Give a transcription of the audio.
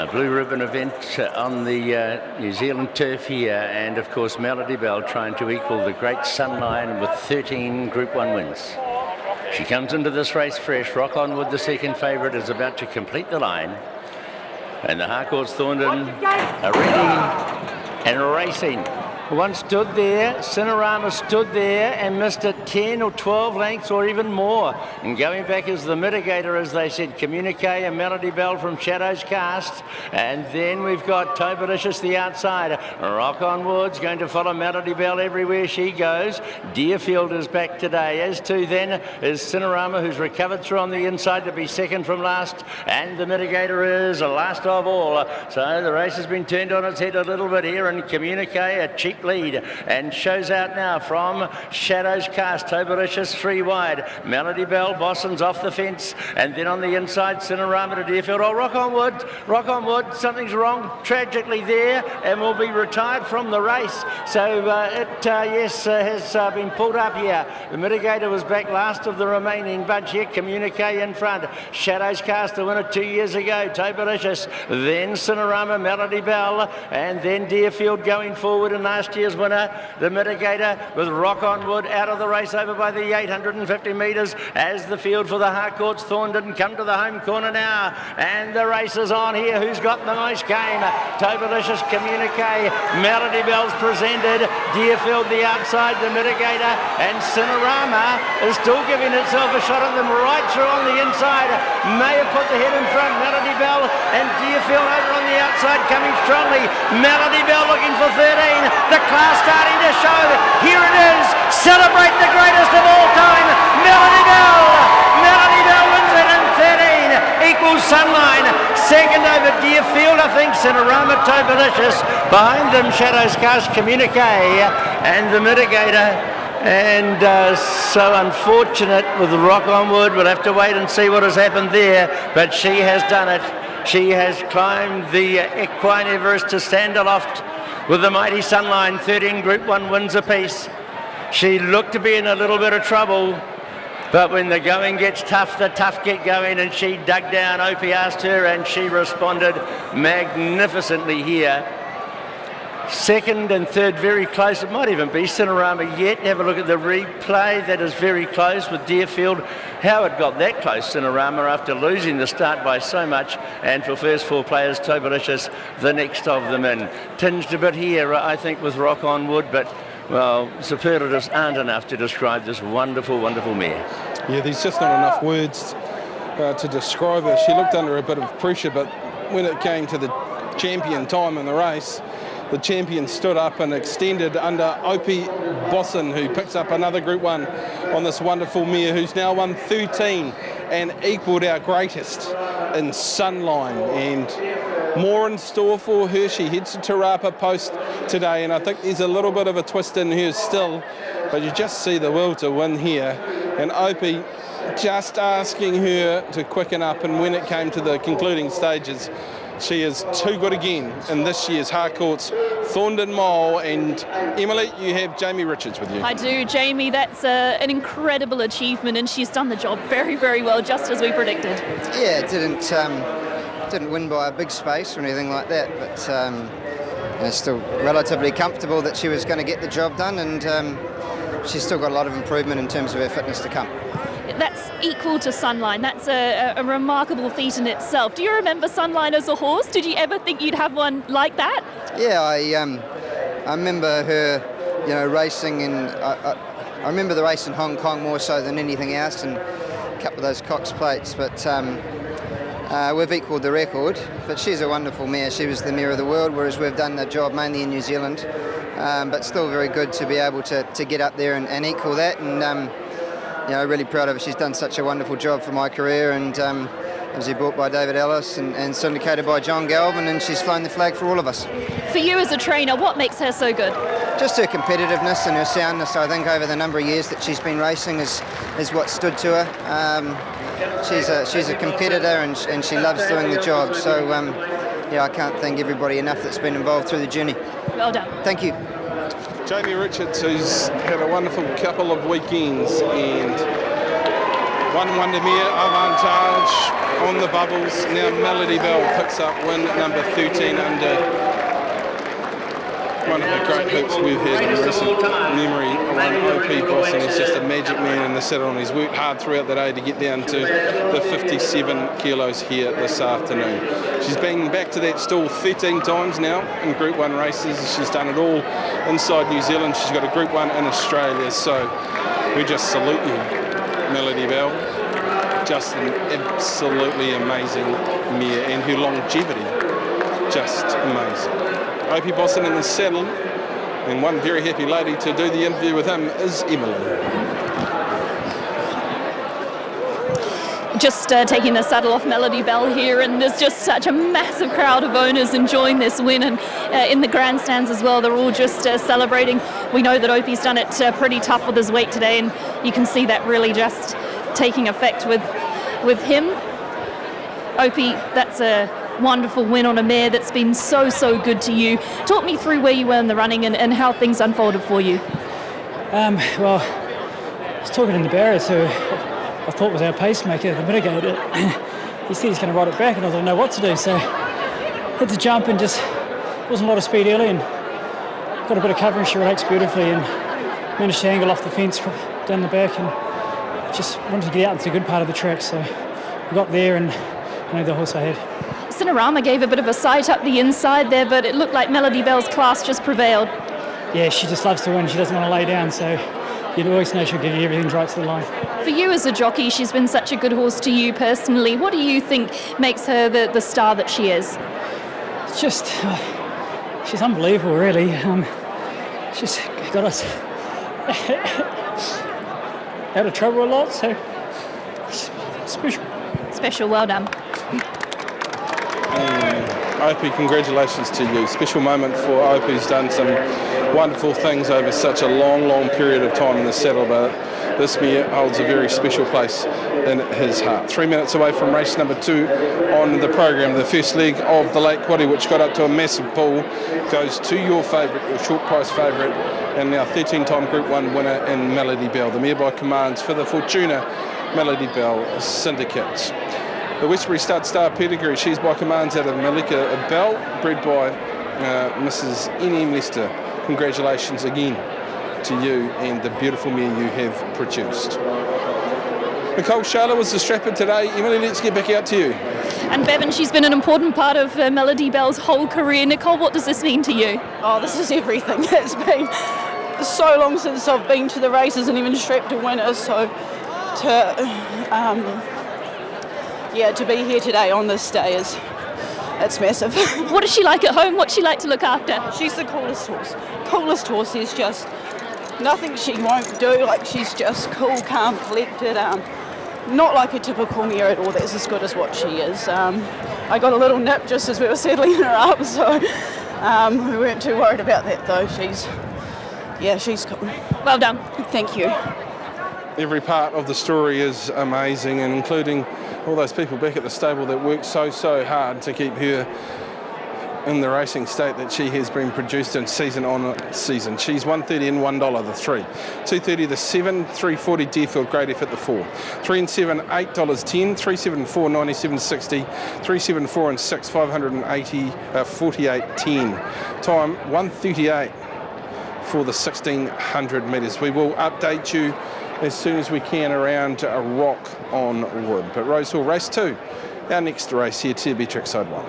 Blue ribbon event on the New Zealand turf here, and of course Melody Belle trying to equal the great Sunline with 13 Group 1 wins. She comes into this race fresh. Rock On Wood, the second favourite, is about to complete the line, and the Harcourt's Thorndon are ready and racing. One stood there, Cinerama stood there and missed it 10 or 12 lengths or even more. And going back is the mitigator, as they said, Communique and Melody Belle from Shadows Cast. And then we've got Tobericious, the outsider. Rock On Wood's going to follow Melody Belle everywhere she goes. Deerfield is back today, as too then is Cinerama, who's recovered through on the inside to be second from last. And the mitigator is last of all. So the race has been turned on its head a little bit here, and Communique, a cheap lead, and shows out now from Shadows Cast. Tobericious 3 wide. Melody Belle, Bosson's off the fence, and then on the inside Cinerama to Deerfield. Oh, Rock On Wood, something's wrong tragically there and will be retired from the race. So has been pulled up here. The mitigator was back last of the remaining bunch here. Communique in front. Shadows Cast, the winner 2 years ago. Tobericious, then Cinerama, Melody Belle, and then Deerfield going forward in last year's winner, the mitigator, with Rock On Wood out of the race over by the 850 metres as the field for the Harcourt's Thorndon come to the home corner now, and the race is on here. Who's got the most game? Tobericious, Communique, Melody Belle's presented, Deerfield the outside, the mitigator, and Cinerama is still giving itself a shot at them right through on the inside. May have put the head in front, Melody Belle, and Deerfield over on the outside coming strongly. Melody Belle looking for 13. The class starting to show. Here it is. Celebrate the greatest of all time. Melody Belle. Melody Belle wins it in 13. Equals Sunline. Second over Deerfield, I think. Cinerama, Tobericious. Behind them, Shadows Cast, Communique, and the mitigator. And so unfortunate with Rock On Wood. We'll have to wait and see what has happened there. But she has done it. She has climbed the equine Everest to stand aloft with the mighty Sunline, 13 Group 1 wins apiece. She looked to be in a little bit of trouble, but when the going gets tough, the tough get going, and she dug down. Opie asked her, and she responded magnificently here. Second and third very close. It might even be Cinerama yet. Have a look at the replay. That is very close with Deerfield. How it got that close, Cinerama, after losing the start by so much. And for first 4 players, Tobericious, the next of them in. Tinged a bit here, I think, with Rock On Wood, but, well, superlatives aren't enough to describe this wonderful, wonderful mare. Yeah, there's just not enough words to describe her. She looked under a bit of pressure, but when it came to the champion time in the race, the champion stood up and extended under Opie Bosson, who picks up another Group 1 on this wonderful mare, who's now won 13 and equalled our greatest in Sunline. And more in store for her. She heads to Te Rapa Post today, and I think there's a little bit of a twist in her still, but you just see the will to win here. And Opie just asking her to quicken up, and when it came to the concluding stages, she is too good again in this year's Harcourt's Thorndon Mole. And Emily, you have Jamie Richards with you. I do, Jamie. That's an incredible achievement, and she's done the job very, very well, just as we predicted. Yeah, it didn't win by a big space or anything like that, but still relatively comfortable that she was going to get the job done, and she's still got a lot of improvement in terms of her fitness to come. That's equal to Sunline. That's a remarkable feat in itself. Do you remember Sunline as a horse? Did you ever think you'd have one like that? Yeah, I remember her, racing in. I remember the race in Hong Kong more so than anything else, and a couple of those Cox plates. But we've equalled the record. But she's a wonderful mare. She was the mare of the world, whereas we've done the job mainly in New Zealand. But still very good to be able to get up there and equal that. And really proud of her. She's done such a wonderful job for my career, and obviously brought by David Ellis and syndicated by John Galvin, and she's flown the flag for all of us. For you as a trainer, what makes her so good? Just her competitiveness and her soundness. I think over the number of years that she's been racing is what stood to her. She's a competitor, and she loves doing the job. So I can't thank everybody enough that's been involved through the journey. Well done. Thank you. Jamie Richards, who's had a wonderful couple of weekends, and 1 Wondermere, Avantage on the bubbles. Now Melody Belle picks up win number 13 under. One of the great hoops we've had in recent memory around OP Boston. He's just a magic man in the saddle, and he's worked hard throughout the day to get down to the 57 kilos here this afternoon. She's been back to that stall 13 times now in Group 1 races. She's done it all inside New Zealand. She's got a Group 1 in Australia, so we just salute you, Melody Belle. Just an absolutely amazing mare, and her longevity, just amazing. Opie Boston in the saddle, and one very happy lady to do the interview with him is Emily. Just taking the saddle off Melody Belle here, and there's just such a massive crowd of owners enjoying this win, and in the grandstands as well, they're all just celebrating. We know that Opie's done it pretty tough with his weight today, and you can see that really just taking effect with him. Opie, that's a wonderful win on a mare that's been so good to you. Talk me through where you were in the running and how things unfolded for you. Well, I was talking in the barrier to I thought was our pacemaker, the mitigator. He said he's going to ride it back, and I didn't know what to do, so had to jump, and just wasn't a lot of speed early, and got a bit of cover, and she relaxed beautifully and managed to angle off the fence down the back, and just wanted to get out into the good part of the track, so we got there, and I know the horse I had. Cinerama gave a bit of a sight up the inside there, but it looked like Melody Belle's class just prevailed. Yeah, she just loves to win. She doesn't want to lay down, so you'd always know she'll give you everything right to the line. For you as a jockey, she's been such a good horse to you personally. What do you think makes her the star that she is? It's just, she's unbelievable, really. She's got us out of trouble a lot, so it's special. Special, well done. Opie, congratulations to you. Special moment for Opie, who's done some wonderful things over such a long period of time in the saddle, but this mare holds a very special place in his heart. 3 minutes away from race number 2 on the program. The first leg of the Lake Quaddy, which got up to a massive pull, goes to your favourite, your short price favourite, and now 13-time Group 1 winner in Melody Belle. The mare by commands for the Fortuna Melody Belle Syndicate. The Westbury Star pedigree, she's by commands out of Malika Bell, bred by Mrs. N.M. Lester. Congratulations again to you and the beautiful mare you have produced. Nicole Charlotte was the strapper today. Emily, let's get back out to you. And Bevan, she's been an important part of Melody Belle's whole career. Nicole, what does this mean to you? Oh, this is everything. It's been so long since I've been to the races and even strapped a winner, so to be here today on this day it's massive. What is she like at home? What's she like to look after? She's the coolest horse. Coolest horse. There's just nothing she won't do. Like, she's just cool, calm, collected. Not like a typical mare at all. That's as good as what she is. I got a little nip just as we were settling her up, so we weren't too worried about that though. She's cool. Well done. Thank you. Every part of the story is amazing, and including all those people back at the stable that worked so hard to keep her in the racing state that she has been produced in season on season. She's $1.30 and $1 the 3, $2.30 the 7, $3.40 Deerfield Great Effort the 4, 3 and 7 $8.10, 374 97.60, 374 and 6 580 48.10. Time 1:38 for the 1600 metres. We will update you as soon as we can around a Rock on Wood. But Rosehall race 2, our next race here, TB Trackside 1.